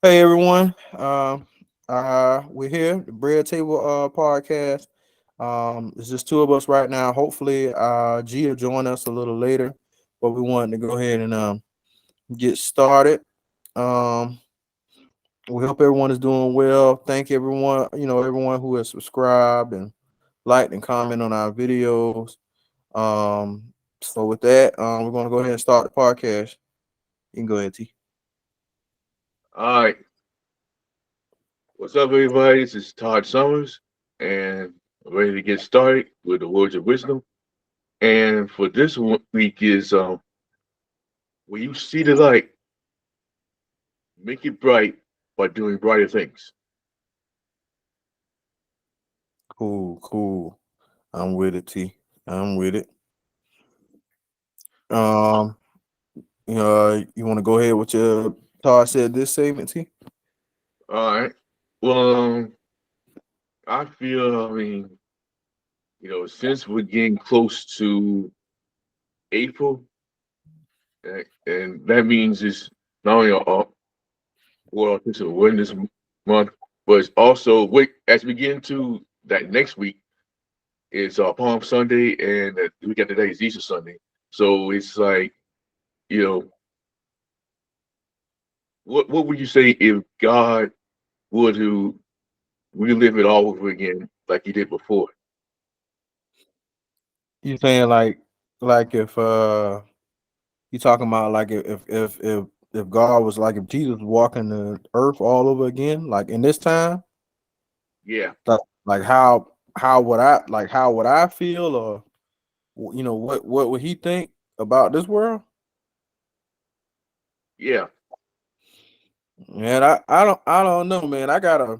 Hey everyone, we're here, the Bread Table podcast. It's just two of us right now. Hopefully, G will join us a little later, but we wanted to go ahead and get started. Um, we hope everyone is doing well. Thank everyone, everyone who has subscribed and liked and comment on our videos. Um, so with that, we're gonna go ahead and start the podcast. You can go ahead, T. All right, what's up, everybody? This is Todd Summers, and I'm ready to get started with the words of wisdom. And for this week is when you see the light, make it bright by doing brighter things. Cool, cool. I'm with it, T. I'm with it. Um, you want to go ahead with your Todd said this segment, T? All right. Well, I feel, since we're getting close to April, and that means it's not only World Autism Awareness Month, but it's also as we get into that next week. It's Palm Sunday, and we got today is Easter Sunday. So it's like, you know, what would you say if God were to relive it all over again like He did before? You saying like if you talking about like if God was like if Jesus was walking the earth all over again, like in this time, Yeah, like how would I feel or what would he think about this world? yeah, Man, I don't know, man. I got a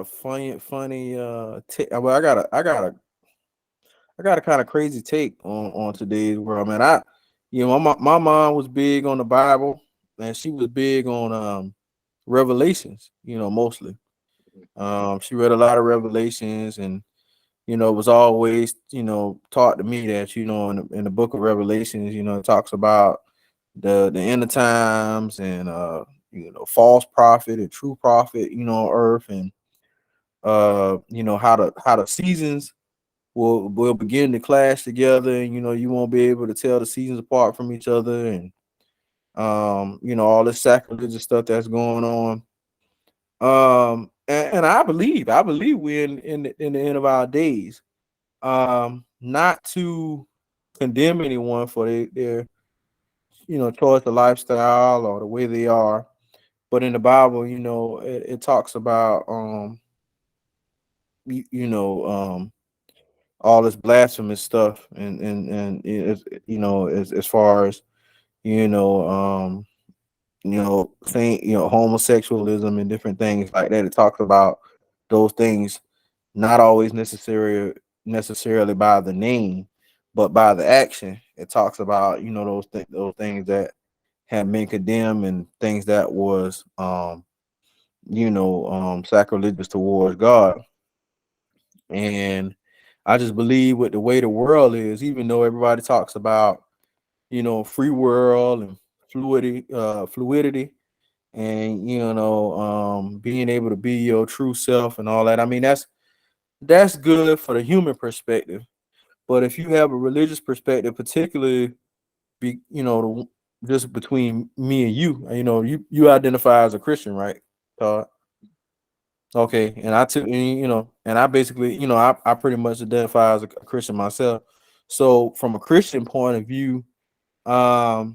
funny well I got a kind of crazy take on today's world, man. My mom was big on the Bible, and she was big on Revelations. Mostly. She read a lot of Revelations, and it was always taught to me that in the book of Revelations, it talks about the end of times and false prophet and true prophet, on earth, and how the seasons will begin to clash together, and you won't be able to tell the seasons apart from each other, and all this sacrilegious stuff that's going on. And I believe we're in the end of our days. Not to condemn anyone for their choice of lifestyle or the way they are, but in the Bible, it talks about you, you know all this blasphemous stuff, and it's, as far as you know saying homosexualism and different things like that. It talks about those things, not always necessarily by the name, but by the action. It talks about those things that have been condemned, and things that was sacrilegious towards God. And I just believe with the way the world is, even though everybody talks about free world and fluidity, and being able to be your true self and all that. I mean, that's good for the human perspective. But if you have a religious perspective, particularly be just between me and you, you identify as a Christian, right, Todd? Okay, and I took, and I basically, I pretty much identify as a Christian myself. So from a Christian point of view, I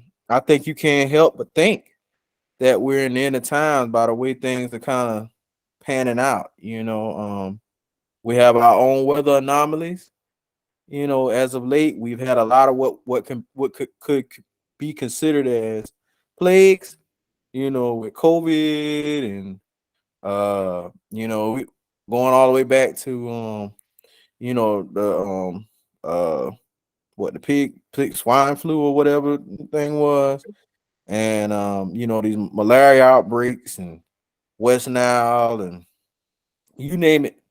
think you can't help but think that we're in the end of times by the way things are kind of panning out. We have our own weather anomalies. As of late, we've had a lot of what could be considered as plagues. With COVID and going all the way back to the what the pig swine flu or whatever the thing was, and these malaria outbreaks and West Nile and you name it,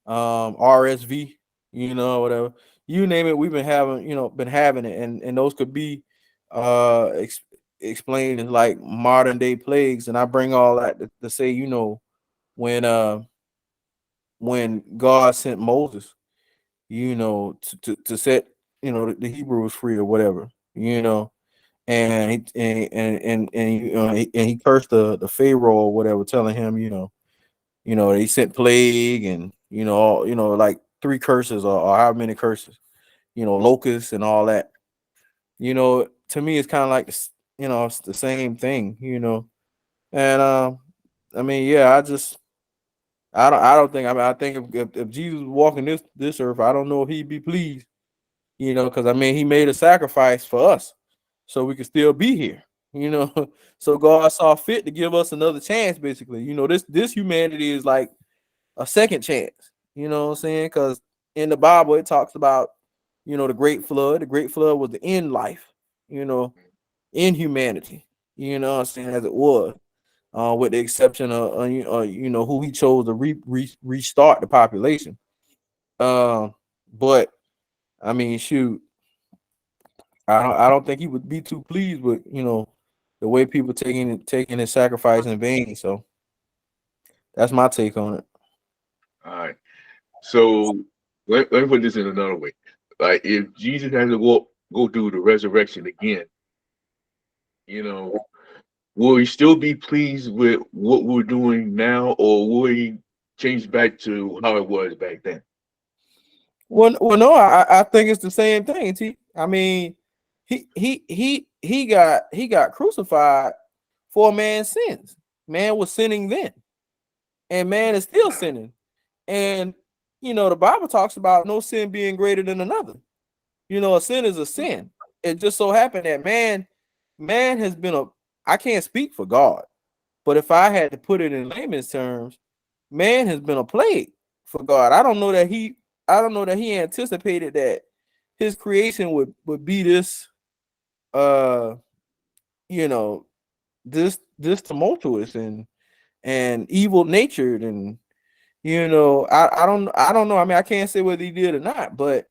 RSV, whatever you name it, we've been having it, and those could be uh ex- explained as like modern day plagues, and I bring all that to say, when when God sent Moses, to set the Hebrews free or whatever, and he cursed the Pharaoh or whatever, telling him, they sent plague and like three curses or how many curses, locusts and all that. To me, it's kind of like it's the same thing, and I mean, yeah, I don't think, I think if Jesus was walking this earth, I don't know if he'd be pleased, because I mean he made a sacrifice for us so we could still be here, you know. So God saw fit to give us another chance, basically. This humanity is like a second chance, you know what I'm saying? Because in the Bible it talks about, the great flood. The great flood was the end life, you know, in humanity, what I'm saying, as it was. With the exception of who he chose to restart the population. But I mean, shoot, I don't think he would be too pleased with the way people taking his sacrifice in vain. So that's my take on it. All right. So let me put this in another way. Like if Jesus has to go through the resurrection again, you know, will he still be pleased with what we're doing now, or will he change back to how it was back then? Well, no, I think it's the same thing. I mean, he got crucified for a man's sins. Man was sinning then, and man is still sinning. And the Bible talks about no sin being greater than another. A sin is a sin. It just so happened that man has been a. I can't speak for God, but if I had to put it in layman's terms, man has been a plague for God. I don't know that he anticipated that his creation would be this uh you know this tumultuous and evil natured, and I don't know. I mean, I can't say whether he did or not, but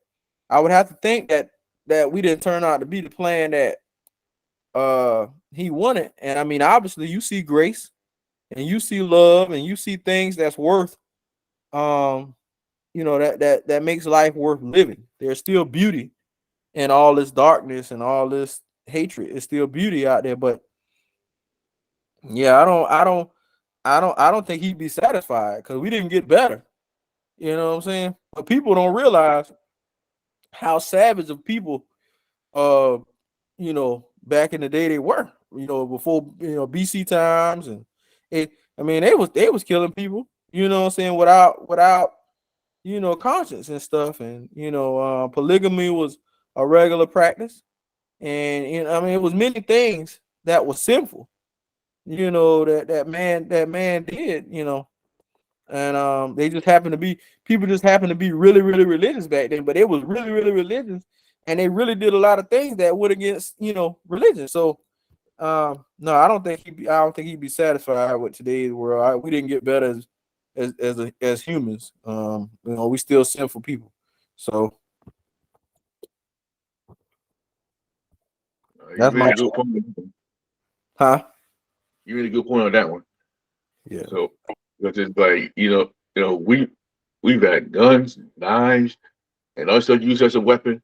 I would have to think that we didn't turn out to be the plan that he wanted. And I mean, obviously you see grace and you see love and you see things that's worth um that makes life worth living. There's still beauty in all this darkness and all this hatred. It's still beauty out there. But yeah, I don't think he'd be satisfied because we didn't get better. You know what I'm saying? But people don't realize how savage of people back in the day they were, before BC times. And I mean they was killing people, what I'm saying, without conscience and stuff. And polygamy was a regular practice. And I mean it was many things that was sinful, that man did, and they just happened to be people just happened to be really really religious back then, but it was really really religious, and they really did a lot of things that went against religion. So no, I don't think he'd be satisfied with today's world. We didn't get better as humans. We still sinful people. So You that's made my a good point. huh. You made a good point on that one. Yeah. So because it's like we've had guns, knives, and other stuff used as a weapon,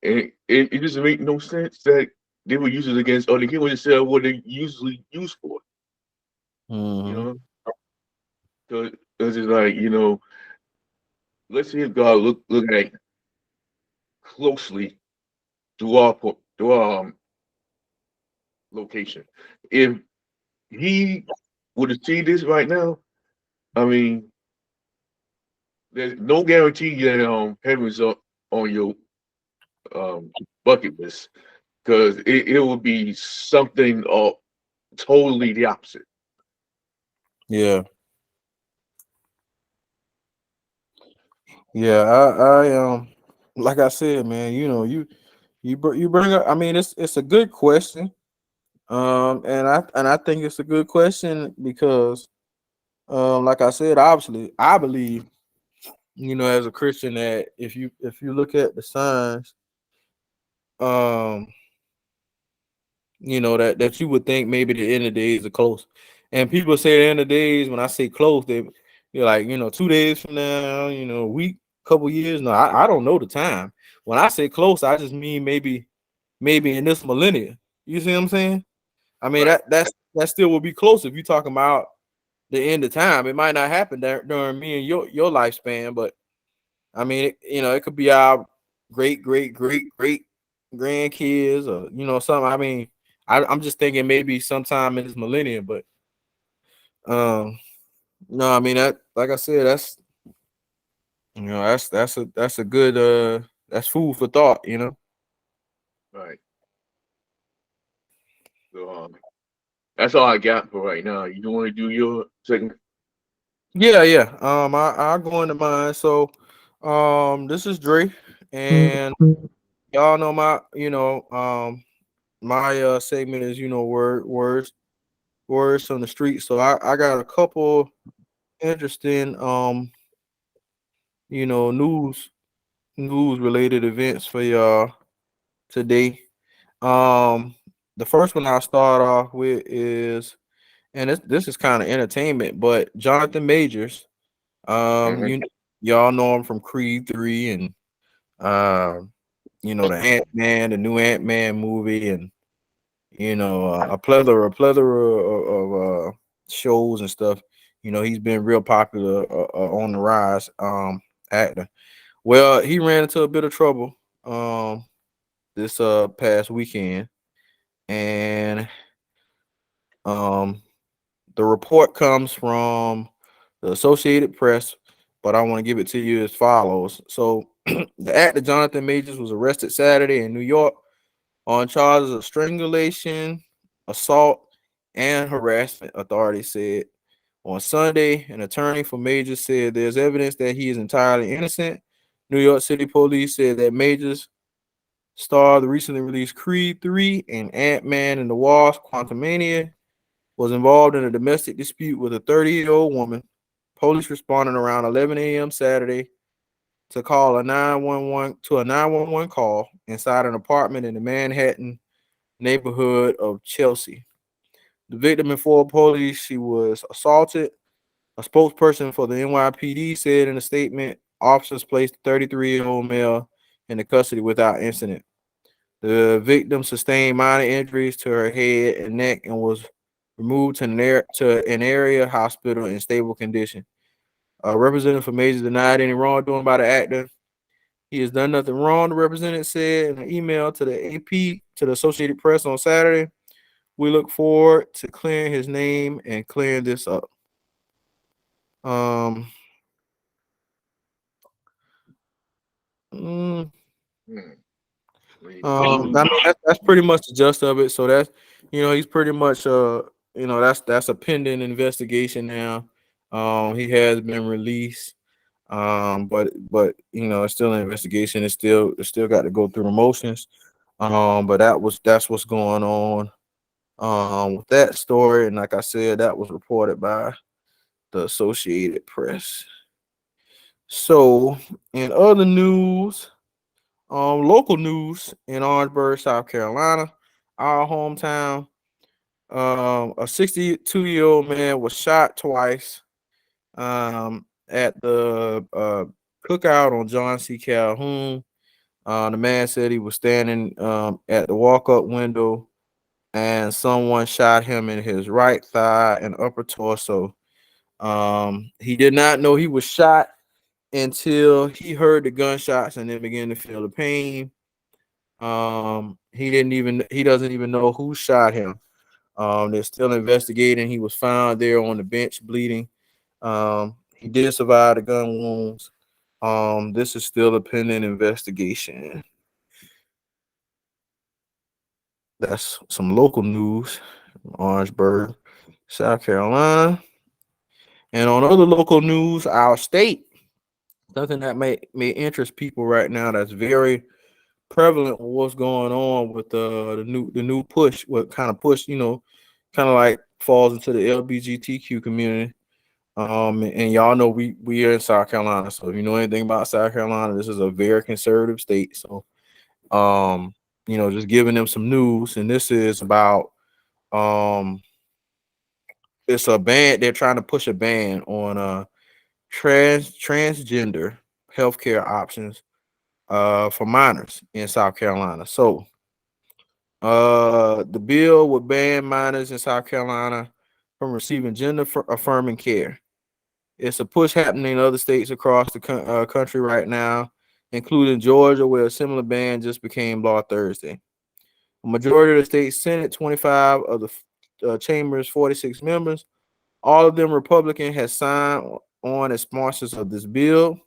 and it doesn't make no sense that they would use it against other humans instead of what they usually used for. You Hmm. know, because it's like let's see if God look at closely to our location. If he would have seen this right now, I mean, there's no guarantee that heaven's on your um bucket list because it would be something totally the opposite. Yeah. Yeah. I like I said, man. You bring up. I mean, it's a good question. And I think it's a good question because like I said, obviously, I believe, as a Christian, that if you look at the signs, um, that you would think maybe the end of days are close. And people say the end of days, when I say close, you're like, 2 days from now, a week, couple years. No, I don't know the time. When I say close, I just mean maybe in this millennia. You see what I'm saying? I mean Right. that still will be close if you're talking about the end of time. It might not happen during me and your lifespan, but I mean, it could be our great, great, great, great grandkids, or something. I mean, I'm just thinking maybe sometime in this millennium, but um, no, I mean that, like I said, that's a good that's food for thought. Right. So that's all I got for right now. You don't want to do your second? Yeah, yeah. I'll go into mine. So, this is Dre, and y'all know my segment is words on the street. So I got a couple interesting news related events for y'all today. Um the first one I'll start off with is, and this is kind of entertainment, but Jonathan Majors, Mm-hmm. y'all know him from Creed 3, and um the Ant-Man, the new Ant-Man movie, and a plethora of shows and stuff. He's been real popular, on the rise, actor. Well, he ran into a bit of trouble this past weekend, and um the report comes from the Associated Press, but I want to give it to you as follows. So, the actor Jonathan Majors was arrested Saturday in New York on charges of strangulation, assault, and harassment, authorities said. On Sunday, an attorney for Majors said there's evidence that he is entirely innocent. New York City police said that Majors, star of the recently released Creed 3 and Ant-Man and the Wasp: Quantumania, was involved in a domestic dispute with a 30-year-old woman. Police responded around 11 a.m. Saturday to call a 911 call inside an apartment in the Manhattan neighborhood of Chelsea. The victim informed police she was assaulted. A spokesperson for the NYPD said in a statement, officers placed the 33-year-old male into custody without incident. The victim sustained minor injuries to her head and neck and was removed to an area hospital in stable condition. A representative for Major denied any wrongdoing by the actor. He has done nothing wrong, the representative said in an email to the AP, to the Associated Press on Saturday. We look forward to clearing his name and clearing this up. Um, mm, Hmm. I mean that's pretty much the gist of it. So that's he's pretty much that's a pending investigation now. He has been released. But it's still an investigation. It's still got to go through the motions. But that's what's going on with that story. And like I said, that was reported by the Associated Press. So, in other news, local news in Orangeburg, South Carolina, our hometown, a 62-year-old man was shot twice at the cookout on John C. Calhoun. The man said he was standing at the walk-up window, and someone shot him in his right thigh and upper torso. He did not know he was shot until he heard the gunshots and then began to feel the pain. He doesn't even know who shot him. They're still investigating. He was found there on the bench bleeding. He did survive the gun wounds. This is still a pending investigation. That's some local news, Orangeburg, South Carolina. And on other local news, our state, something that may interest people right now that's very prevalent with what's going on with the new push, what kind of push, kind of like falls into the LGBTQ community. And y'all know we are in South Carolina. So if you know anything about South Carolina, this is a very conservative state. So just giving them some news. And this is about um it's a ban. They're trying to push a ban on transgender healthcare options for minors in South Carolina. So the bill would ban minors in South Carolina from receiving gender affirming care. It's a push happening in other states across the country right now, including Georgia, where a similar ban just became law Thursday. A majority of the state Senate, 25 of the chamber's 46 members, all of them Republican, has signed on as sponsors of this bill.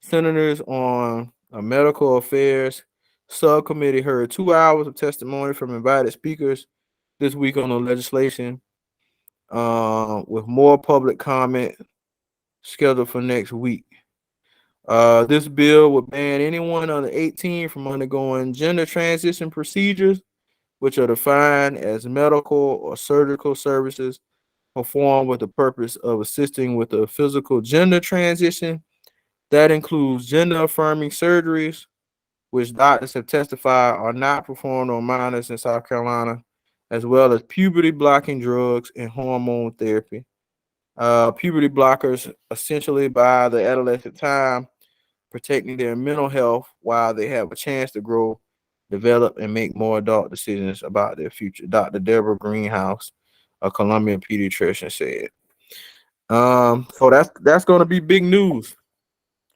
Senators on a medical affairs subcommittee heard 2 hours of testimony from invited speakers this week on the legislation, with more public comment scheduled for next week. This bill would ban anyone under 18 from undergoing gender transition procedures, which are defined as medical or surgical services performed with the purpose of assisting with a physical gender transition. That includes gender affirming surgeries, which doctors have testified are not performed on minors in South Carolina, as well as puberty blocking drugs and hormone therapy. Puberty blockers essentially by the adolescent time, protecting their mental health while they have a chance to grow, develop, and make more adult decisions about their future. Dr. Deborah Greenhouse, a Columbia pediatrician, said. So that's going to be big news,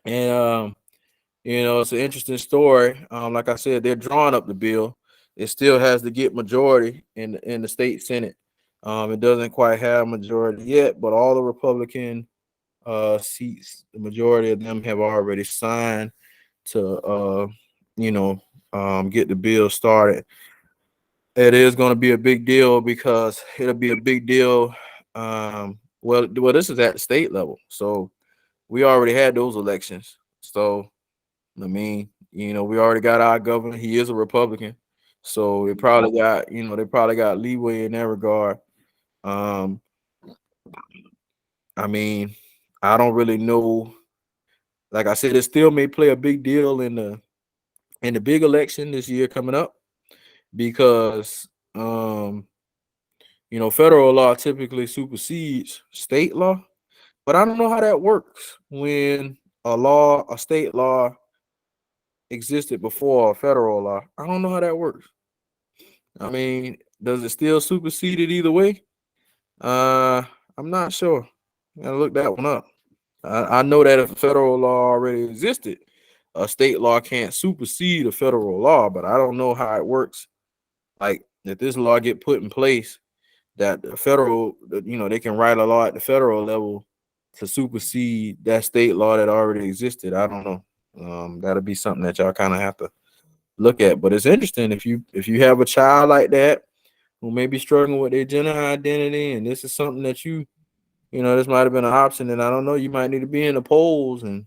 and it's an interesting story. Like I said, they're drawing up the bill. It still has to get majority in the state senate. It doesn't quite have majority yet, but all the Republican seats, the majority of them have already signed to get the bill started. It is going to be a big deal because it'll be a big deal. Well, this is at the state level, so we already had those elections. So I mean, we already got our governor. He is a Republican, so it probably got they probably got leeway in that regard. Um, I mean, I don't really know. Like I said, it still may play a big deal in the big election this year coming up because federal law typically supersedes state law, but I don't know how that works when a state law existed before a federal law. I don't know how that works. I mean, does it still supersede it either way? Uh, I'm not sure. Gotta look that one up. I know that if a federal law already existed, a state law can't supersede a federal law, but I don't know how it works. Like if this law get put in place, that the federal, they can write a law at the federal level to supersede that state law that already existed. I don't know. That'll be something that y'all kind of have to look at. But it's interesting if you have a child like that who may be struggling with their gender identity, and this is something that this might have been an option, and I don't know, you might need to be in the polls, and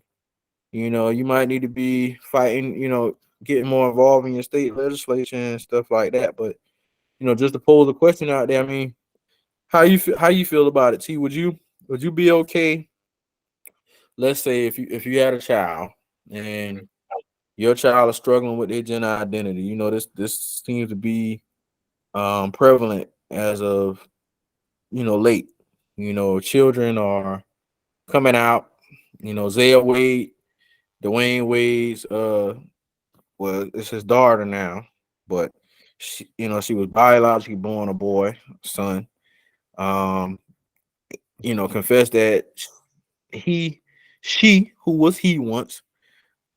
you might need to be fighting, getting more involved in your state legislation and stuff like that. But just to pose the question out there, I mean, how you feel about it, T? Would you be okay? Let's say if you had a child and your child is struggling with their gender identity, this seems to be prevalent as of late. Children are coming out. Zaya Wade, Dwayne Wade's well, it's his daughter now, but she was biologically born a boy, son. Um, confessed that he she who was he once,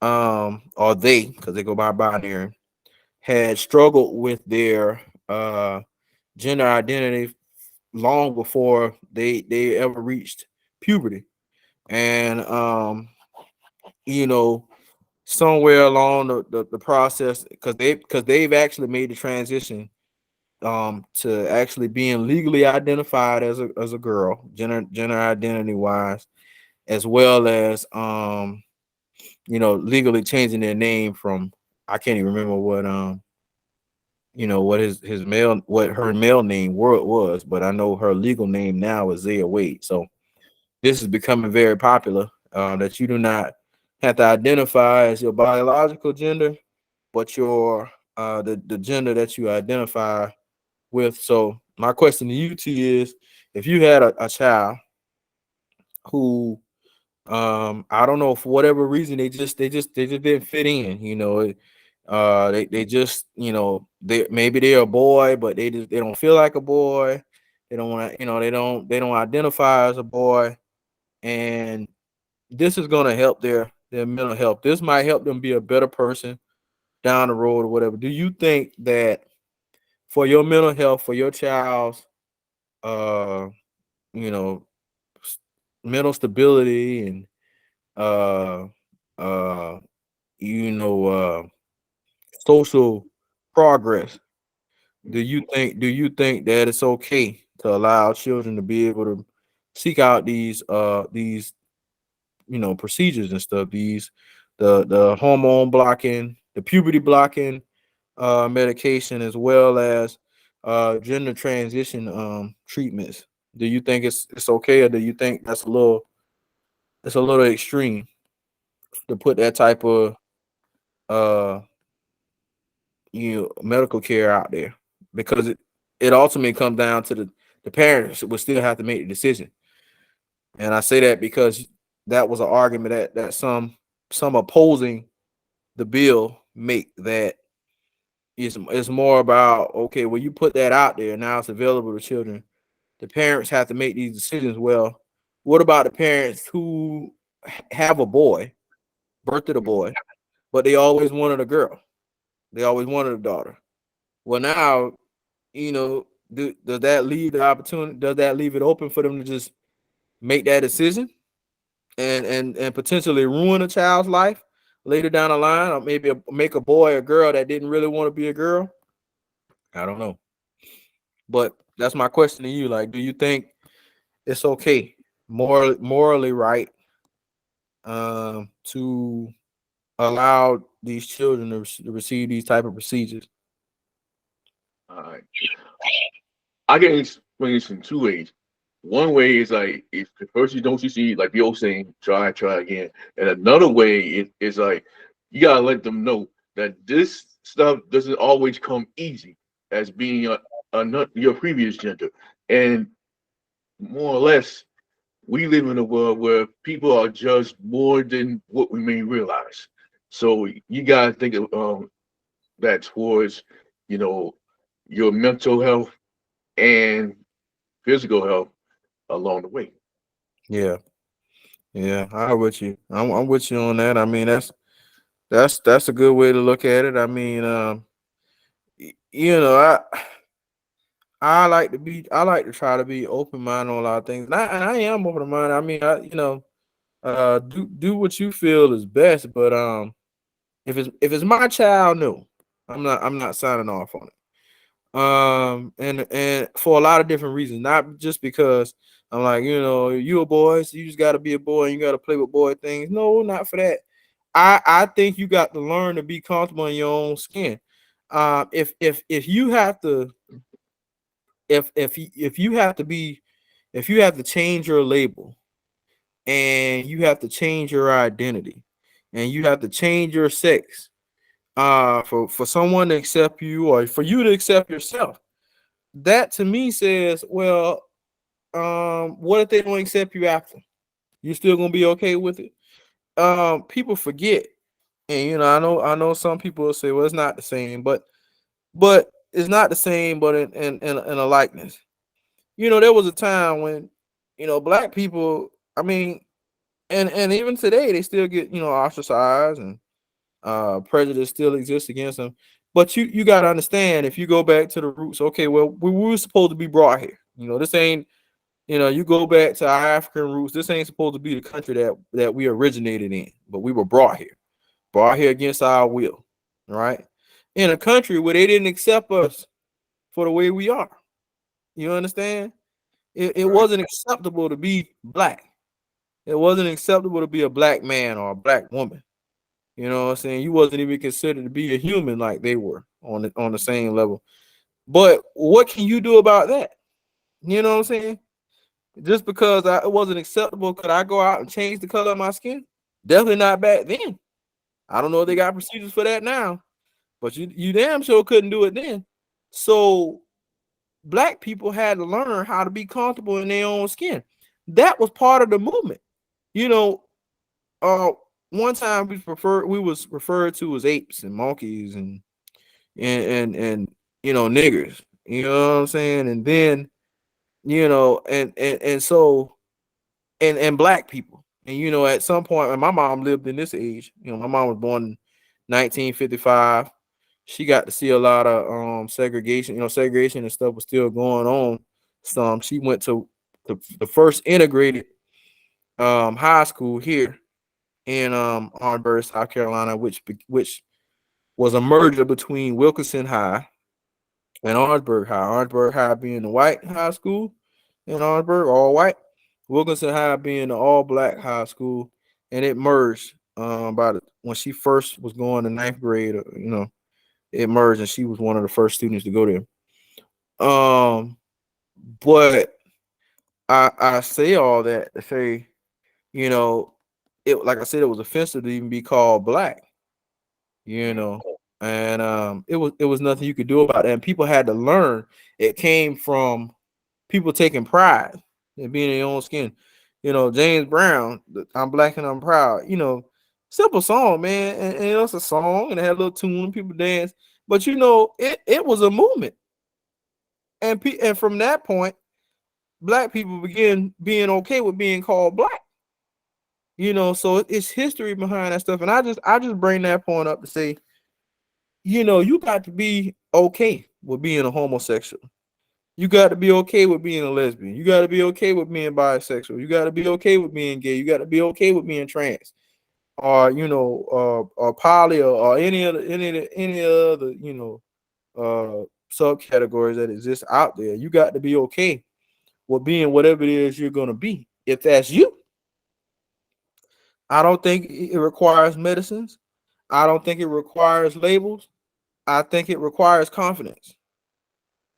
or they, because they go by binary, had struggled with their gender identity long before they ever reached puberty. And you know, somewhere along the process, because they've actually made the transition to actually being legally identified as a girl, gender identity wise, as well as legally changing their name from, I can't even remember what what her male name was, but I know her legal name now is Zaya Wade. So this is becoming very popular, that you do not have to identify as your biological gender, but your the gender that you identify with. So my question to you, T, is if you had a child who I don't know, for whatever reason they just didn't fit in, they just, they maybe they're a boy, but they don't feel like a boy. They don't want to, they don't identify as a boy, and this is going to help their mental health. This might help them be a better person down the road or whatever. Do you think that for your mental health, for your child's uh you know s- mental stability and uh uh you know social progress, do you think that it's okay to allow children to be able to seek out these procedures and stuff, these the hormone blocking, the puberty blocking medication, as well as gender transition treatments? Do you think it's okay, or do you think that's a little extreme to put that type of uh medical care out there? Because it ultimately comes down to the parents will still have to make the decision. And I say that because that was an argument that some opposing the bill make, that it's more about, okay, well, you put that out there, now it's available to children. The parents have to make these decisions. Well, what about the parents who have a boy, birthed a boy, but they always wanted a girl? They always wanted a daughter. Well, now, does that leave the opportunity? Does that leave it open for them to just make that decision and potentially ruin a child's life later down the line, or maybe make a boy a girl that didn't really want to be a girl? I don't know, but that's my question to you. Like, do you think it's okay, morally right, to allow these children to receive these type of procedures? All right. I can explain this in two ways. One way is like if the first you don't succeed, like the old saying, try again. And another way is like you gotta let them know that this stuff doesn't always come easy as being your previous gender. And more or less, we live in a world where people are judged more than what we may realize. So you gotta think of that towards, you know, your mental health and physical health along the way. Yeah, yeah, I'm with you. I'm with you on that. I mean, that's a good way to look at it. I mean, I like to try to be open minded on a lot of things, and I am open minded. I mean, do what you feel is best, but if it's my child, no, I'm not signing off on it. And for a lot of different reasons, not just because I'm like, you a boy, so you just got to be a boy and you got to play with boy things. No, not for that. I think you got to learn to be comfortable in your own skin. If you have to, if you have to be, if you have to change your label, and you have to change your identity, and you have to change your sex, for someone to accept you, or for you to accept yourself, that to me says, well, what if they don't accept you after? You still gonna be okay with it? People forget, and I know some people will say, well, it's not the same, but it's not the same, but in a likeness. There was a time when, black people, I mean, and even today they still get, ostracized, and prejudice still exists against them. But you got to understand, if you go back to the roots, okay, well, we were supposed to be brought here. This ain't, you go back to our African roots. This ain't supposed to be the country that we originated in, but we were brought here against our will, right? In a country where they didn't accept us for the way we are. You understand? It Right. wasn't acceptable to be black. It wasn't acceptable to be a black man or a black woman. You know what I'm saying? You wasn't even considered to be a human like they were on the same level. But what can you do about that? You know what I'm saying? Just because it wasn't acceptable, could I go out and change the color of my skin? Definitely not back then. I don't know if they got procedures for that now. but you damn sure couldn't do it then. So black people had to learn how to be comfortable in their own skin. That was part of the movement. You know, uh, one time we was referred to as apes and monkeys and niggers. You know what I'm saying? And then and so and black people. And at some point, and my mom lived in this age. My mom was born in 1955. She got to see a lot of segregation. Segregation and stuff was still going on. She went to the first integrated high school here in Orangeburg, South Carolina, which was a merger between Wilkinson High and Orangeburg High. Orangeburg High being the white high school in Orangeburg, all white. Wilkinson High being the all black high school, and it merged about when she first was going to ninth grade. It merged, and she was one of the first students to go there. But I say all that to say, it like I said, it was offensive to even be called black. And it was nothing you could do about it. And people had to learn. It came from people taking pride in being in their own skin. James Brown, I'm black and I'm proud. Simple song, man. And it's a song and it had a little tune and people dance. But it was a movement. And from that point, black people began being okay with being called black. So it's history behind that stuff. And I just bring that point up to say, you got to be okay with being a homosexual. You got to be okay with being a lesbian. You got to be okay with being bisexual. You got to be okay with being gay. You got to be okay with being trans, or or poly, or any other subcategories that exist out there. You got to be okay with being whatever it is you're gonna be. If that's you, I don't think it requires medicines. I don't think it requires labels. I think it requires confidence.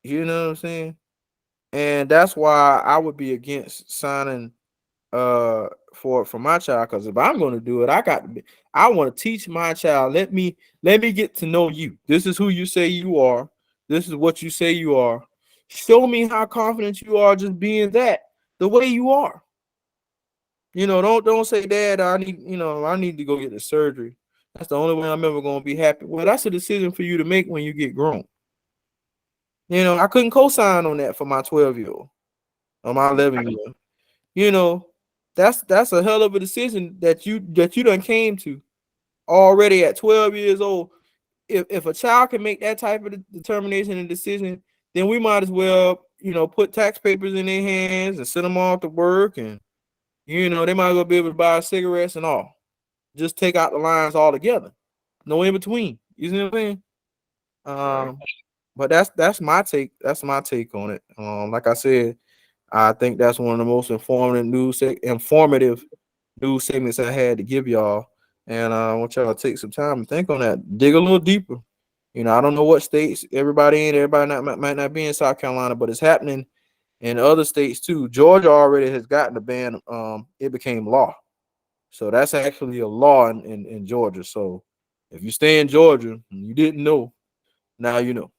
You know what I'm saying? And that's why I would be against signing for my child, because if I'm going to do it, I want to teach my child. Let me get to know you. This is who you say you are. This is what you say you are. Show me how confident you are just being that the way you are. Don't say, Dad, I need to go get the surgery. That's the only way I'm ever going to be happy. Well, that's a decision for you to make when you get grown. I couldn't co-sign on that for my 12-year-old or my 11-year-old. You know, that's a hell of a decision that you done came to already at 12 years old. If a child can make that type of determination and decision, then we might as well, put tax papers in their hands and send them off to work, and they might as well be able to buy cigarettes and all. Just take out the lines altogether. No in between. You see what I'm saying? Right. But that's my take. That's my take on it. Like I said, I think that's one of the most informative news segments I had to give y'all. And I want y'all to take some time and think on that. Dig a little deeper. I don't know what states everybody might not be in South Carolina, but it's happening in other states too. Georgia already has gotten the ban. It became law. So that's actually a law in Georgia. So if you stay in Georgia and you didn't know, now you know.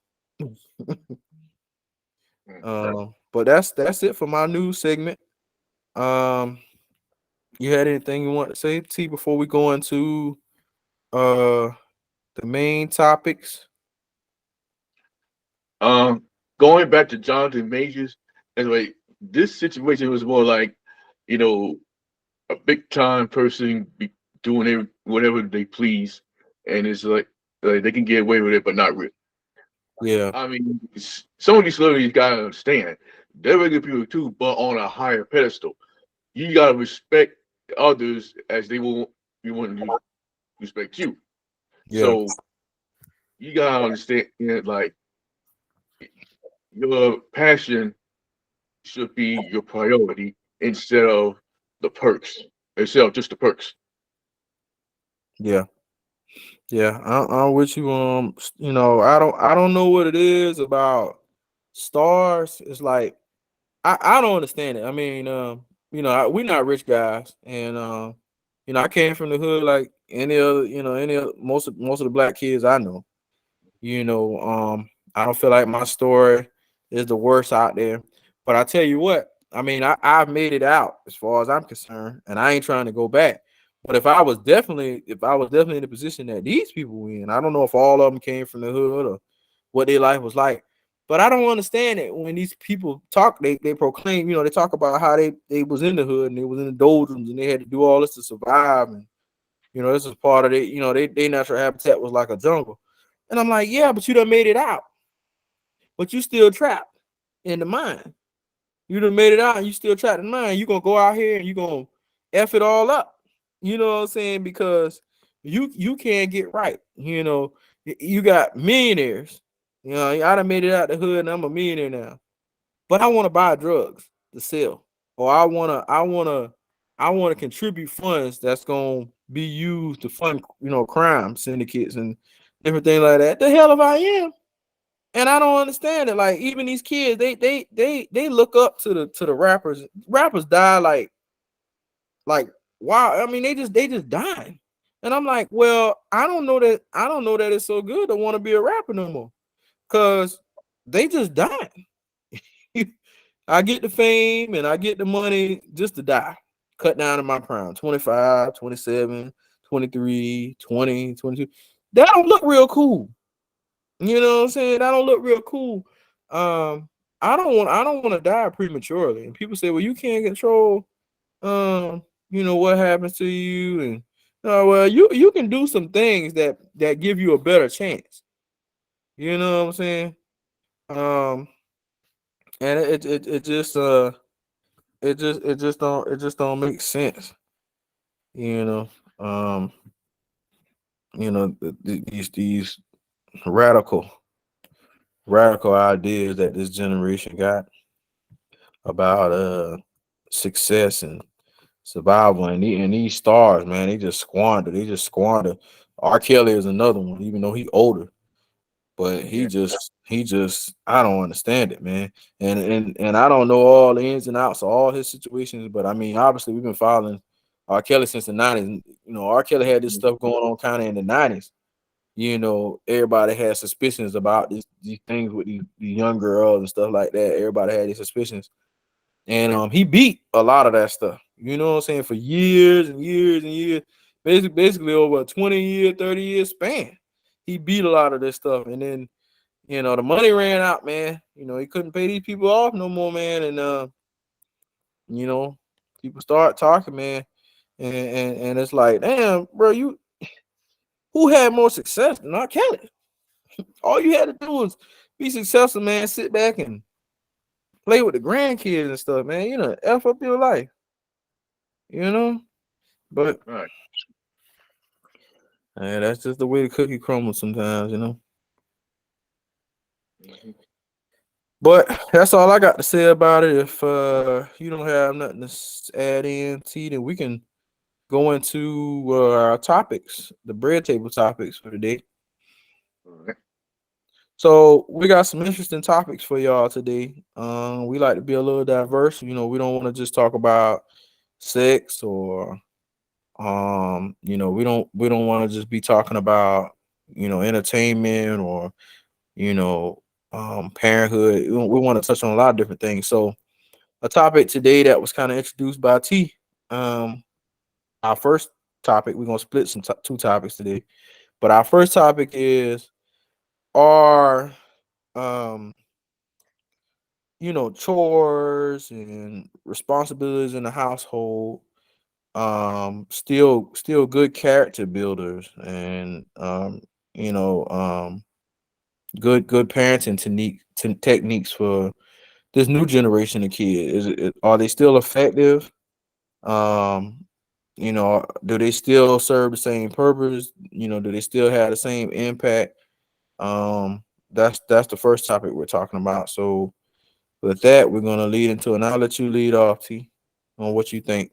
But that's it for my news segment. Um, you had anything you want to say, T, before we go into uh the main topics? Um, Going back to Jonathan Majors, anyway, this situation was more like, you know, a big time person be doing whatever they please, and it's like they can get away with it, but not really. Yeah, I mean, some of these celebrities gotta understand they're regular people too, but on a higher pedestal. You gotta respect others as they will you want to respect you. yeah, So you gotta understand, like your passion should be your priority instead of the perks, instead of just the perks. yeah, yeah. I'm with you. I don't know what it is about stars. It's like I don't understand it. I mean, we're not rich guys, and I came from the hood like any other, most of the black kids I know. I don't feel like my story is the worst out there. But I tell you what, I mean, I've made it out as far as I'm concerned, and I ain't trying to go back. But if I was definitely in the position that these people were in, I don't know if all of them came from the hood or what their life was like. But I don't understand it when these people talk, they proclaim, they talk about how they was in the hood and they was in the doldrums and they had to do all this to survive. And this is part of they natural habitat was like a jungle. And I'm like, yeah, but you done made it out. But you still trapped in the mine. You done made it out and you still trapped in the mine. You gonna go out here and you gonna F it all up. You know what I'm saying? Because you can't get right. You got millionaires. I done made it out the hood and I'm a millionaire now. But I want to buy drugs to sell. Or I wanna contribute funds that's gonna be used to fund, crime syndicates and different things like that. The hell if I am. And I don't understand it. Like even these kids, they look up to the rappers. Rappers die like wow. I mean, they just dying. And I'm like, well, I don't know that it's so good to want to be a rapper no more. Cause they just dying. I get the fame and I get the money just to die. Cut down to my prime. 25, 27, 23, 20, 22. That don't look real cool. You know what I'm saying? That don't look real cool. Um, I don't want to die prematurely. And people say, well, you can't control what happens to you. And well, you can do some things that give you a better chance. You know what I'm saying? Um, and it just don't make sense. You know, um, these radical radical ideas that this generation got about success and survival, and these stars, man, they just squander. R. Kelly is another one, even though he older, but he Yeah, just I don't understand it, man. And I don't know all the ins and outs of all his situations, but I mean, obviously we've been following R. Kelly since the 90s. R. Kelly had this stuff going on kind of in the 90s. Everybody had suspicions about these things with these young girls and stuff like that. Everybody had these suspicions. And he beat a lot of that stuff. You know what I'm saying? For years and years and years. Basically over a 20-year, 30-year span. He beat a lot of this stuff. And then, the money ran out, man. He couldn't pay these people off no more, man. And you know, people start talking, man. And it's like, damn, bro, who had more success than R. Kelly? All you had to do was be successful, man. Sit back and play with the grandkids and stuff, man. F up your life, you know. But right. that's just the way the cookie crumbles sometimes. Mhm. But that's all I got to say about it. If you don't have nothing to add in, T, then we can go into our topics, the bread table topics for today. All right. So we got some interesting topics for y'all today. We like to be a little diverse. We don't want to just talk about sex or we don't want to just be talking about entertainment or you know parenthood. We want to touch on a lot of different things. So a topic today that was kind of introduced by T. Um, our first topic, we're gonna split two topics today, but our first topic is are um chores and responsibilities in the household still good character builders and you know um good parenting techniques for this new generation of kids. Are they still effective? um do they still serve the same purpose? Do they still have the same impact? That's the first topic we're talking about. So with that, we're gonna lead into, and I'll let you lead off, T, on what you think.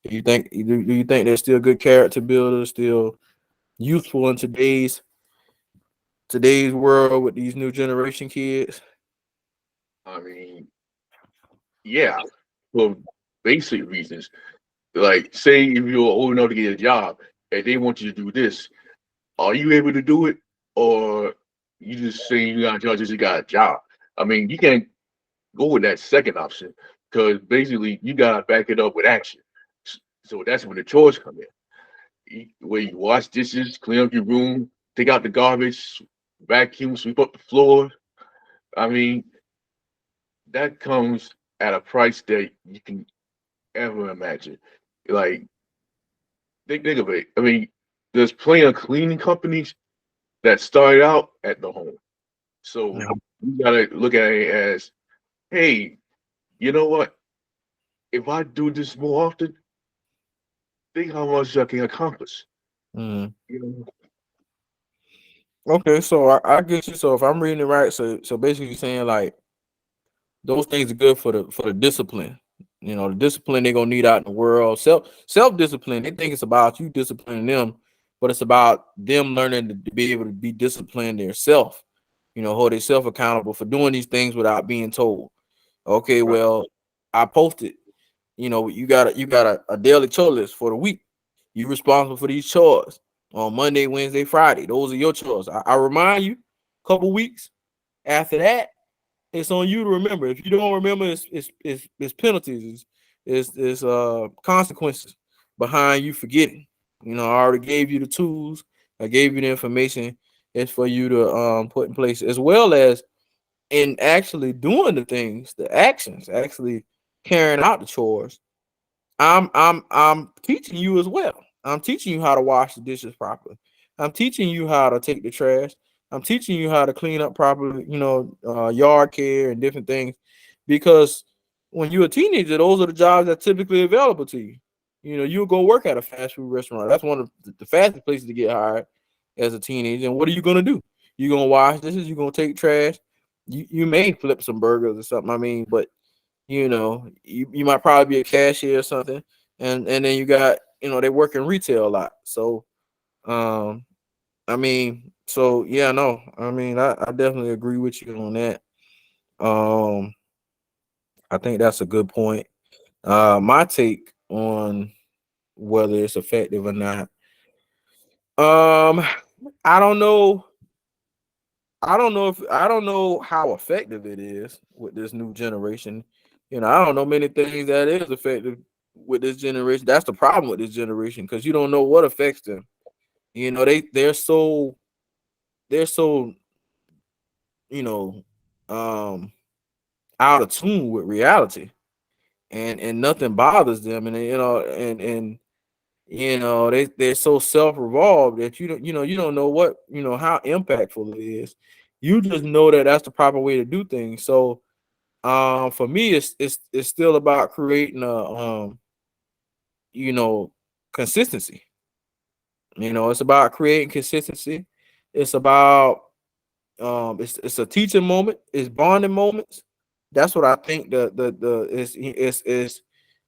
Do you think they're still good character builders, still useful in today's world with these new generation kids? I mean, yeah, for basic reasons. Like, say if you're old enough to get a job and they want you to do this, are you able to do it? Or you just saying you got judges, you got a job. I mean, you can't go with that second option because basically you gotta back it up with action. So that's when the chores come in. Where you wash dishes, clean up your room, take out the garbage, vacuum, sweep up the floor. I mean, that comes at a price that you can ever imagine. Like, think of it. I mean, there's plenty of cleaning companies that started out at the home. So Yeah. you gotta look at it as, hey, you know what? If I do this more often, think how much I can accomplish. Mhm. You know? Okay, so I get you. So if I'm reading it right, so basically saying like those things are good for the discipline. You know, the discipline they're gonna need out in the world. Self discipline. They think it's about you disciplining them, but it's about them learning to be able to be disciplined themselves. You know, hold themselves accountable for doing these things without being told. Okay, Right. well, I posted. You know, you got a daily chore list for the week. You responsible for these chores on Monday, Wednesday, Friday. Those are your chores. I remind you, a couple weeks after that, it's on you to remember. If you don't remember, it's penalties, it's consequences behind you forgetting. You know, I already gave you the tools, I gave you the information. It's for you to put in place, as well as in actually doing the things, the actions, actually carrying out the chores. I'm teaching you as well. I'm teaching you how to wash the dishes properly. I'm teaching you how to take the trash. I'm teaching you how to clean up properly, yard care and different things. Because when you're a teenager, those are the jobs that typically available to you. You know, you'll go work at a fast food restaurant. That's one of the fastest places to get hired as a teenager. And what are you gonna do? You're gonna wash dishes, you're gonna take trash, you may flip some burgers or something. I mean, but you might probably be a cashier or something, and then you got they work in retail a lot. So um I mean, so yeah, no, I mean, I definitely agree with you on that. um I think that's a good point. My take on whether it's effective or not, um I don't know. I don't know how effective it is with this new generation. I don't know many things that is effective with this generation. That's the problem with this generation, because you don't know what affects them. They're so you know um out of tune with reality, and nothing bothers them, and they're so self-revolved that you don't know what how impactful it is. You just know that that's the proper way to do things. So for me, it's still about creating a you know consistency. It's about creating consistency. It's about it's a teaching moment. It's bonding moments. That's what I think. The is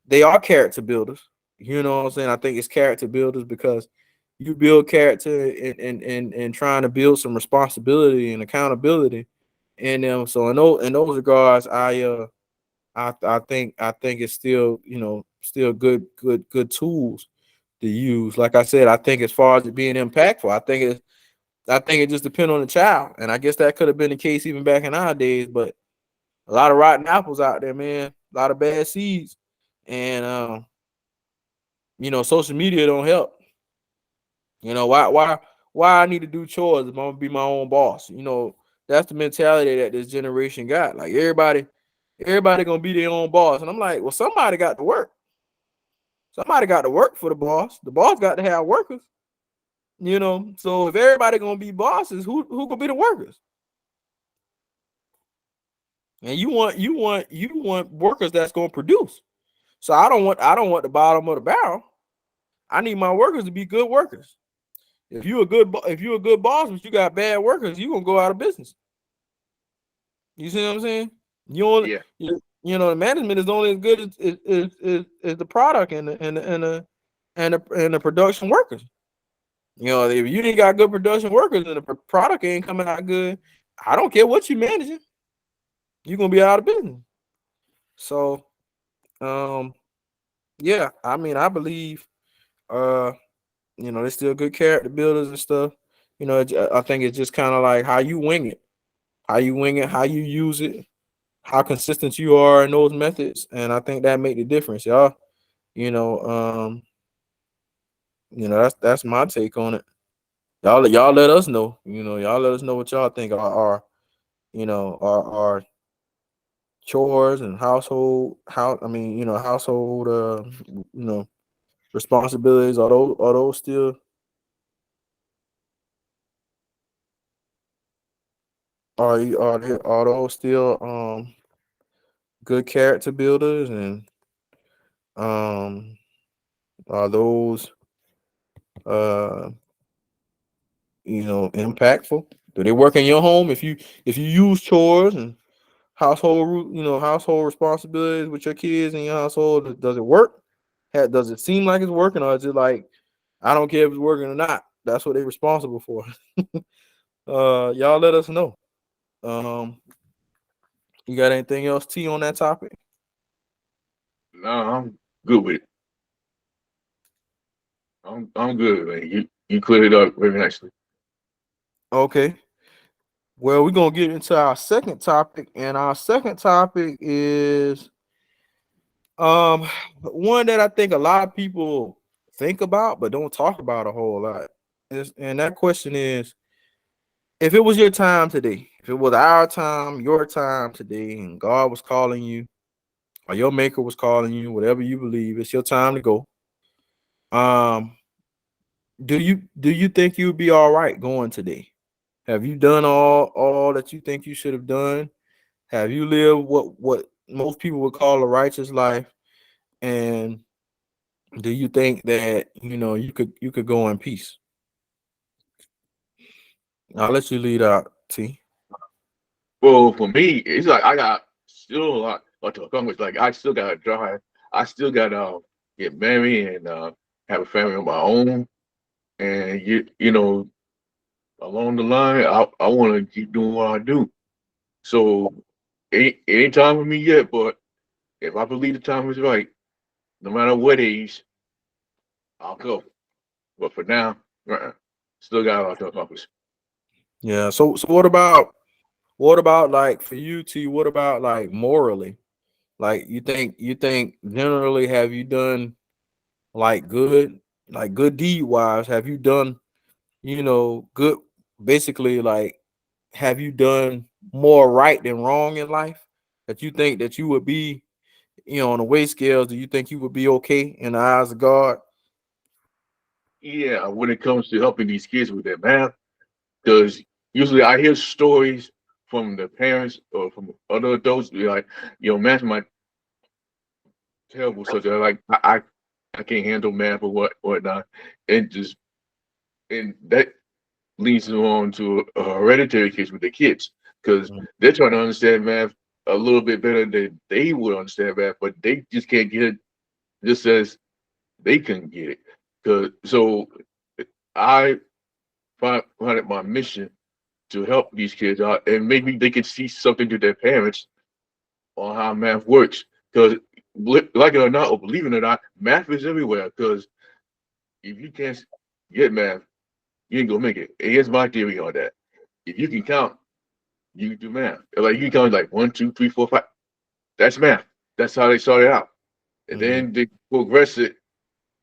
they are character builders. You know what I'm saying? I think it's character builders because you build character and trying to build some responsibility and accountability in them. So in those regards, I think it's still still good tools to use. Like I said, I think as far as it being impactful, I think it just depends on the child, and I guess that could have been the case even back in our days. But a lot of rotten apples out there, man. A lot of bad seeds, and social media don't help. Why I need to do chores if I'm gonna be my own boss? That's the mentality that this generation got. Like everybody gonna be their own boss, and I'm like, well, somebody got to work. Somebody got to work for the boss. The boss got to have workers. So if everybody gonna be bosses, who gonna be the workers? And you want workers that's gonna produce. So I don't want the bottom of the barrel. I need my workers to be good workers. If you're a good boss, but you got bad workers, you gonna go out of business. You see what I'm saying? You only Yeah. the management is only as good as the product and the production workers. If you ain't got good production workers and the product ain't coming out good, I don't care what you managing, you're gonna be out of business. So um yeah, I mean, I believe they're still good character builders and stuff. I think it's just kind of like how you wing it, how you use it, how consistent you are in those methods, and I think that make the difference, y'all. You know, that's my take on it. Y'all let us know. Y'all let us know what y'all think are our chores and household you know responsibilities. Are those still are those still good character builders, and um are those uh impactful? Do they work in your home? If you use chores and household responsibilities with your kids in your household, does it work? Does it seem like it's working, or is it like, I don't care if it's working or not? That's what they're responsible for. Y'all let us know. Um, you got anything else, T, on that topic? No, I'm good with it. I'm good, man. You cleared it up very nicely. Okay. Well, we're gonna get into our second topic, and our second topic is um one that I think a lot of people think about but don't talk about a whole lot. And that question is, if it was your time today, if it was our time, your time today, and God was calling you, or your maker was calling you, whatever you believe, it's your time to go. Um, do you think you'd be all right going today? Have you done all that you think you should have done? Have you lived what most people would call a righteous life? And do you think that you could go in peace? I'll let you lead out, T. Well, for me, it's like I got still a lot to accomplish. Like I still got to drive. I still got to get married and have a family of my own. And along the line, I want to keep doing what I do. So it ain't time for me yet, but if I believe the time is right, no matter what age, I'll go. But for now, still got a lot to accomplish. Yeah. So what about like for you, T? What about like morally? Like you think generally, have you done like good deed wise? Have you done good? Basically, like, have you done more right than wrong in life? That you think that you would be, on the weight scales? Do you think you would be okay in the eyes of God? Yeah, when it comes to helping these kids with their math, because usually I hear stories from the parents or from other adults, be like, math my terrible subject. Like I can't handle math or whatnot, and just and that leads them on to a hereditary case with the kids because Mm. they're trying to understand math a little bit better than they would understand math, but they just can't get it just as they can get it. So I find it my mission to help these kids out, and maybe they can see something to their parents on how math works. Because like it or not, or believe it or not, math is everywhere. Because if you can't get math, you ain't gonna make it. And here's my theory on that: if you can count, you can do math. Like you can count like 1, 2, 3, 4, 5. That's math. That's how they started out, and Mhm. then they progress it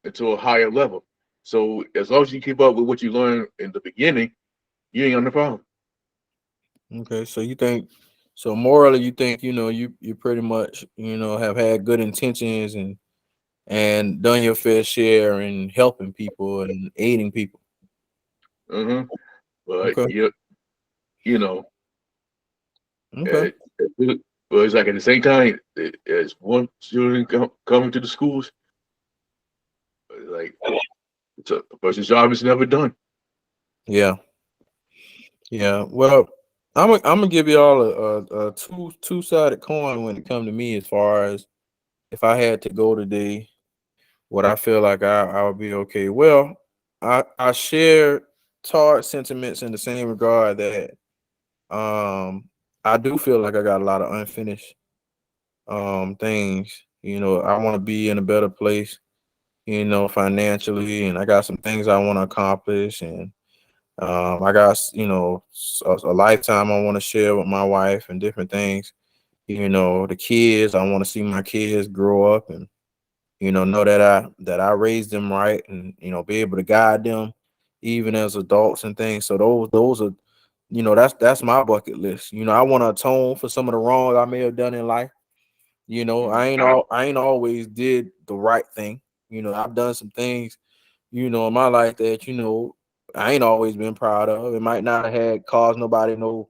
into a higher level. So as long as you keep up with what you learned in the beginning, you ain't on the problem. Okay, so morally, you think you pretty much have had good intentions, and done your fair share in helping people and aiding people. Uh-huh. But Okay, you know, okay, uh, but it's like at the same time, as one student coming to the schools, like it's a person's job is never done. yeah, yeah. Well, I'm gonna give you all a two-sided coin when it comes to me, as far as if I had to go today, what I feel like I would be okay. Well, I share Todd's sentiments in the same regard that I do feel like I got a lot of unfinished things. I want to be in a better place, financially, and I got some things I want to accomplish, and I got, a lifetime I want to share with my wife and different things. The kids, I want to see my kids grow up and know that I raised them right, and be able to guide them even as adults and things. So those are, that's my bucket list. I want to atone for some of the wrong I may have done in life. Mhm. I ain't always did the right thing. I've done some things, in my life that, I ain't always been proud of. It might not have had caused nobody no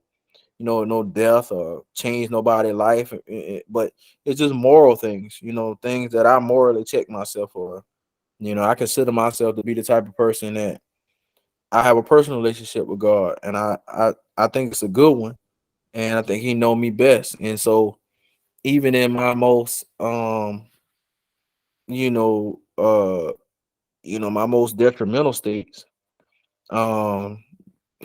death or change nobody's life, but it's just moral things, things that I morally check myself for. I consider myself to be the type of person that I have a personal relationship with God, and I think it's a good one, and I think He know me best. And so even in my most you know uh my most detrimental states, um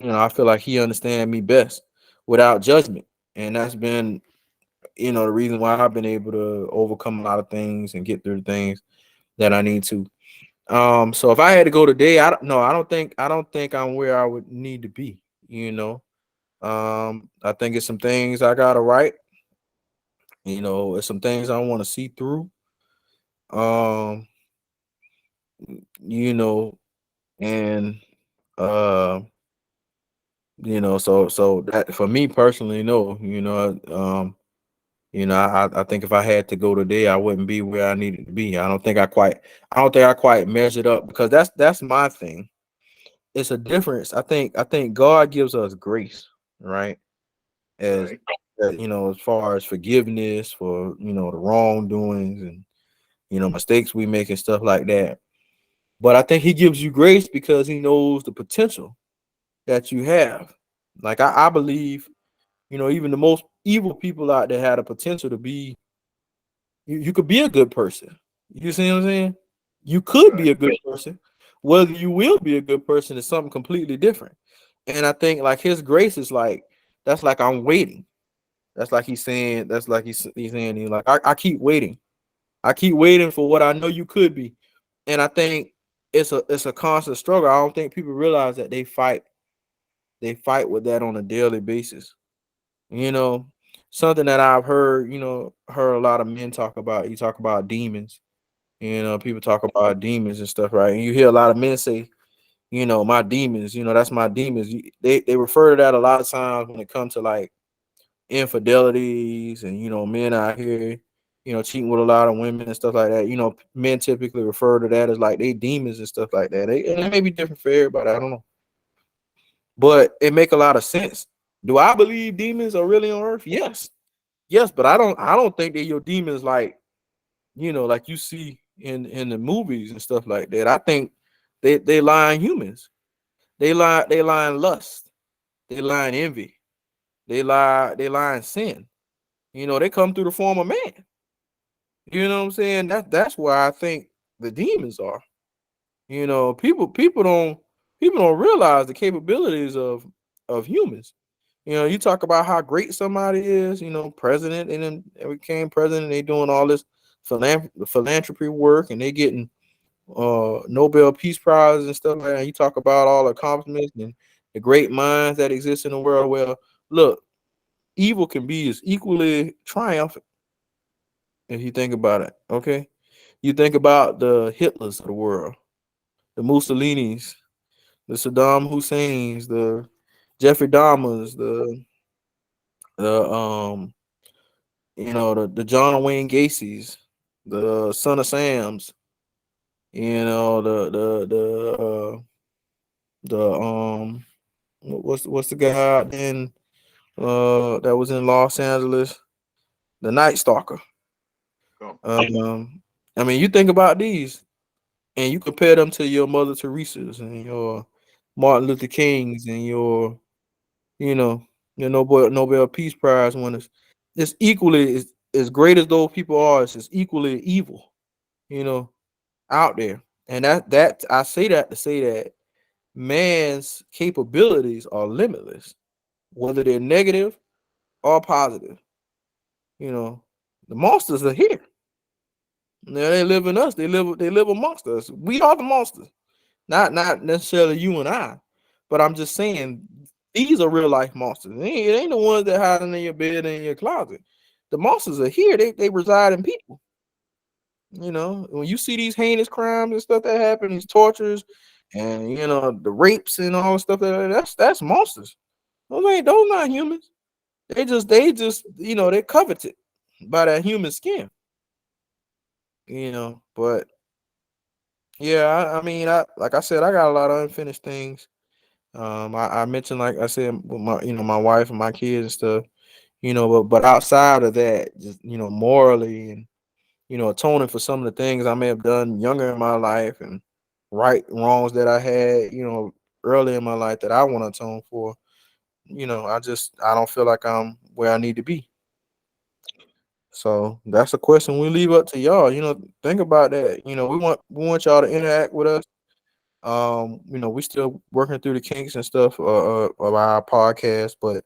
I feel like He understand me best without judgment, and that's been the reason why I've been able to overcome a lot of things and get through the things that I need to. So if I had to go today, I don't know. I don't think I'm where I would need to be. I think it's some things I gotta write. It's some things I want to see through. Um, you know, and uh, so that for me personally, no, I think if I had to go today, I wouldn't be where I needed to be. I don't think I quite measured up, because that's my thing. It's a difference. I think God gives us grace, right? As Right. as far as forgiveness for the wrongdoings and mistakes we make and stuff like that. But I think He gives you grace because He knows the potential that you have. Like I believe, even the most evil people out there had a potential to be. You could be a good person. You see what I'm saying? You could be Right. a good person. Whether you will be a good person is something completely different. And I think like His grace is like, that's like I'm waiting. That's like He's saying. That's like He's saying. He's like, I keep waiting. I keep waiting for what I know you could be. And I think it's a constant struggle. I don't think people realize that they fight with that on a daily basis. You know, Something that I've heard a lot of men talk about. You talk about demons. People talk about demons and stuff, right? And you hear a lot of men say, my demons, that's my demons. They refer to that a lot of times when it comes to like infidelities and men out here, cheating with a lot of women and stuff like that. Men typically refer to that as like they demons and stuff like that. And it may be different for everybody. I don't know, but it make a lot of sense. Do I believe demons are really on Earth? Yes, yes, but I don't think they're your demons like you see in the movies and stuff like that. I think they lie in humans. They lie in lust. They lie in envy. They lie in sin. They come through the form of man. You know what I'm saying? That's why I think the demons are. People don't realize the capabilities of humans. You talk about how great somebody is, president, and then they became president, they doing all this philanthropy work, and they getting Nobel Peace Prizes and stuff like that. You talk about all the accomplishments and the great minds that exist in the world. Well, look, evil can be as equally triumphant if you think about it. Okay, you think about the Hitlers of the world, the Mussolinis, the Saddam Husseins, the Jeffrey Dahmers, the the John Wayne Gacy's, the Son of Sam's, the what's the guy out in that was in Los Angeles, the Night Stalker. Oh, Um, I mean, you think about these, and you compare them to your Mother Teresa's and your Martin Luther King's and you know, your Nobel Peace Prize winners. It's equally as great as those people are. It's just equally evil, you know, out there. And that I say that to say that man's capabilities are limitless, whether they're negative or positive. You know, the monsters are here. Now they live in us. They live amongst us. We are the monsters, not necessarily you and I. But I'm just saying these are real life monsters. It ain't the ones that hiding in your bed and in your closet. The monsters are here. They reside in people. When you see these heinous crimes and stuff that happen, these tortures, and the rapes and all the stuff that's monsters. Those not humans. They just they're coveted by that human skin. But yeah, I mean, I like I said, I got a lot of unfinished things. I mentioned, like I said, with my wife and my kids and stuff. But outside of that, just morally and atoning for some of the things I may have done younger in my life and right wrongs that I had, early in my life that I want to atone for. I don't feel like I'm where I need to be. So that's a question we leave up to y'all. Think about that. We want y'all to interact with us. We still working through the kinks and stuff of our podcast, but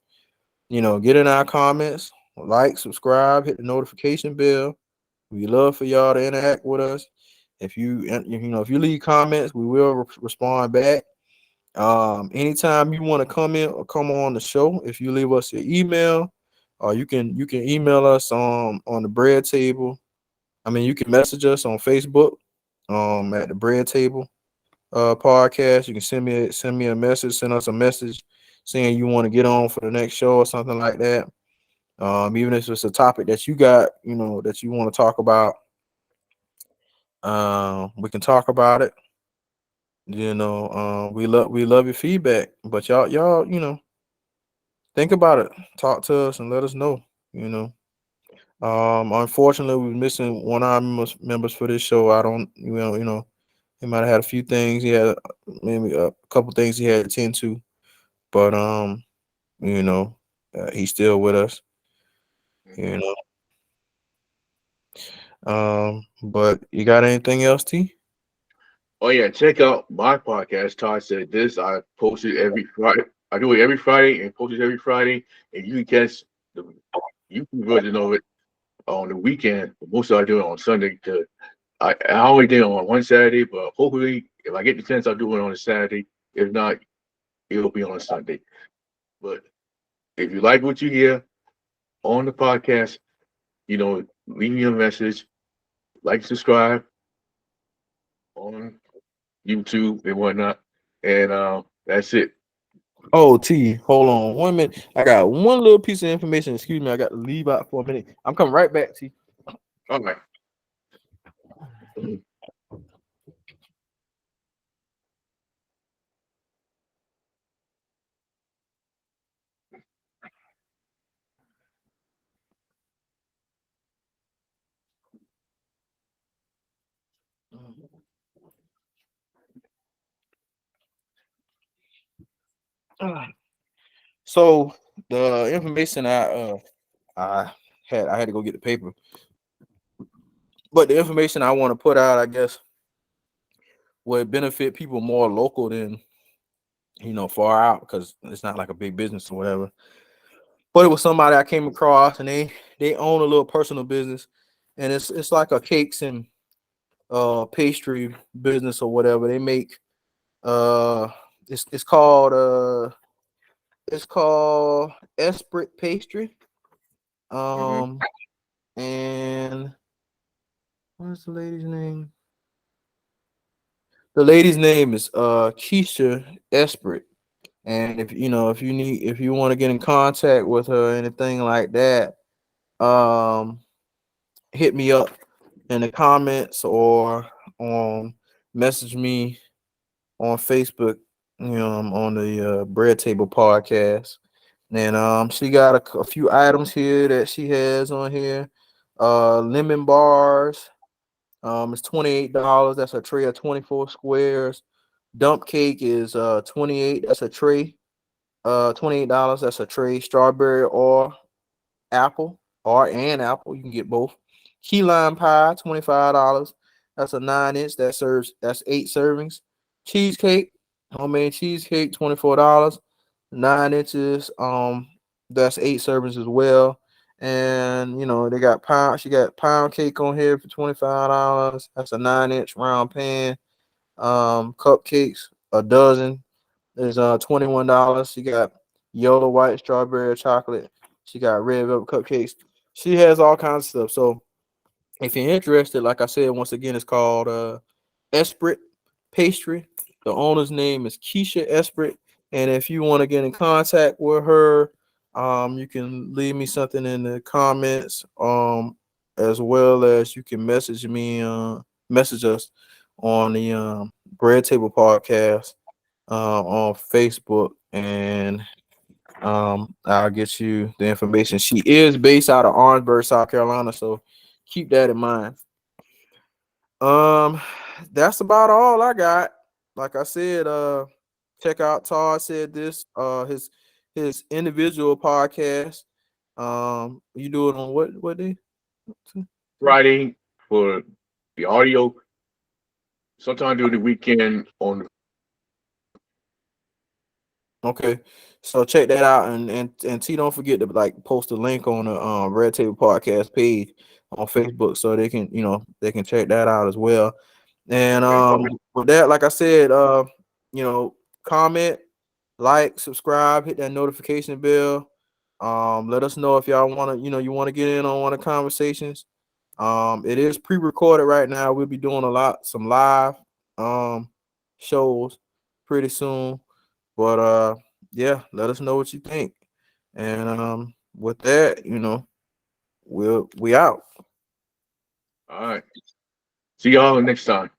get in our comments, like, subscribe, hit the notification bell. We love for y'all to interact with us. If you leave comments, we will respond back. Anytime you want to comment or come on the show, if you leave us your email, or you can email us on the bread table. I mean, you can message us on Facebook, at the bread table podcast. You can send me a message, send us a message saying you want to get on for the next show or something like that. Even if it's a topic that you got, that you want to talk about, we can talk about it. We love your feedback, but y'all, think about it. Talk to us and let us know. You know. Unfortunately, we're missing one of our members for this show. I don't, he might have had a few things. He had maybe a couple things he had to attend to, but you know, he's still with us. You Mhm. know. But you got anything else, T? Oh yeah, check out my podcast. Todd said this. I post it every Friday. I do it every Friday and post it every Friday, and you can catch the YouTube version of it on the weekend. But most of I do it on Sunday. I only did it on one Saturday, but hopefully, if I get the chance, I'll do it on a Saturday. If not, it'll be on a Sunday. But if you like what you hear on the podcast, leave me a message, like, subscribe on YouTube and whatnot, and that's it. Oh, T, hold on 1 minute. I got one little piece of information. Excuse me, I got to leave out for a minute. I'm coming right back, T. All right. So the information I had to go get the paper, but the information I want to put out, I guess, would benefit people more local than far out, because it's not like a big business or whatever. But it was somebody I came across, and they own a little personal business, and it's like a cakes and pastry business or whatever. They make uh it's called Esprit Pastry. Mm-hmm. Um and what's the lady's name? The lady's name is Keisha Esprit. And if you want to get in contact with her or anything like that, um hit me up in the comments or on message me on Facebook. I'm on the Bread Table podcast. And she got a few items here that she has on here. Lemon bars. It's $28. That's a tray of 24 squares. Dump cake is 28. That's a tray. $28. That's a tray. Strawberry or apple. You can get both. Key lime pie, $25. That's a 9 inch. That's 8 servings. Cheesecake, homemade cheesecake, $24. 9 inches. That's 8 servings as well. And they got pound. She got pound cake on here for $25. That's a 9 inch round pan. Cupcakes, a dozen. is $21. She got yellow, white, strawberry, chocolate. She got red velvet cupcakes. She has all kinds of stuff. So if you're interested, like I said, once again, it's called Esprit Pastry. The owner's name is Keisha Esprit. And if you want to get in contact with her, you can leave me something in the comments, as well as you can message us on the Bread Table Podcast on Facebook, and I'll get you the information. She is based out of Orangeburg, South Carolina, so keep that in mind. Um, that's about all I got. Like I said, check out Todd Said This, his individual podcast. You do it on what day? Friday for the audio. Sometime during the weekend on Okay, so check that out, and T, don't forget to like post a link on the Red Table Podcast page on Facebook, so they can they can check that out as well. And okay. with that, like I said, you know, comment, like, subscribe, hit that notification bell. Let us know if y'all want to, you want to get in on one of the conversations. It is pre-recorded right now. We'll be doing some live shows pretty soon. But yeah, let us know what you think. And with that, we out. All right. See y'all next time.